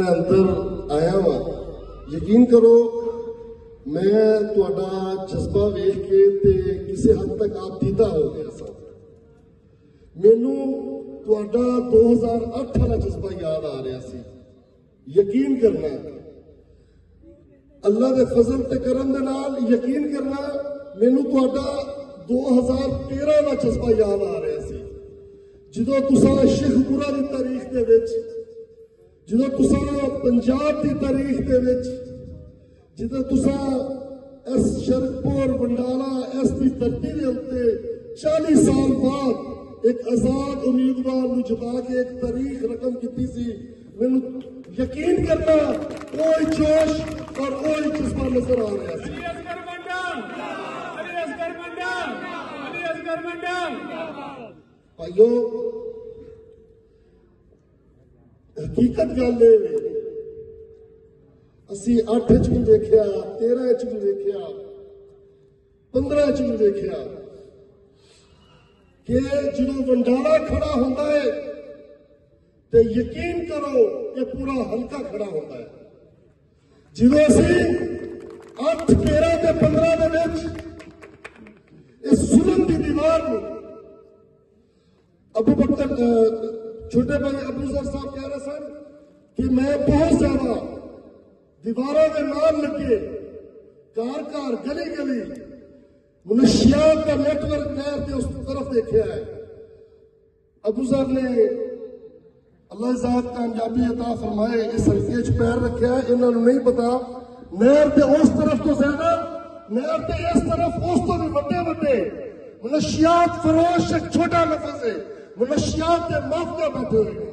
میں اندر آیا ہوا یقین کرو میں تہاڈا جذبہ ویکھ کے تے کسی حد تک آپ دیدہ ہو گیا سا مینوں تہاڈا 2008 والا جذبہ یاد آ رہا سی یقین کرنا اللہ دے فضل تے کرم دے نال یقین کرنا مینوں تہاڈا 2013 والا جذبہ یاد آ رہا سی جدوں تساں شیخ پورہ دی تاریخ دے وچ جدوں تساں پنجاب دی تاریخ دے وچ جدوں تساں اس شرکپور بنڈالا اس دی دھرتی دے اوتے 40 سال بعد ایک آزاد امیدوار نوں جتا کے ایک تاریخ رقم کیتی سی مینوں یقین کرنا کوئی جوش اور کوئی جذبہ نظر آ رہا سی بھائیو حقیقت گل ہے اسی 8 بھی دیکھا 13 بھی دیکھا 15 بھی دیکھا کہ جدوں ونڈالا کھڑا ہوتا ہے تو یقین کرو کہ پورا حلقہ کھڑا ہوتا ہے جدوں اسی 8 13 تے 15 دے وچ اس ظلم دی دیوار نوں ابو بکر چھوٹے بھائی ابو ذر صاحب کہہ رہے سن کہ میں بہت زیادہ دیواروں کے نام لگے گھر گھر گلی گلی منشیات کا نیٹ ورک نہر کے اس طرف دیکھا ہے ابو ذر نے اللہ ذات کامیابی عطا فرمائے اس حلقے چ پیر رکھا ہے انہوں نے نہیں پتا نہر کے اس طرف تو زیادہ نہر کے اس طرف اس تو بھی بڑے بڑے منشیات فروش ایک چھوٹا لفظ ہے منشیات کے مافیا بیٹھے ہوئے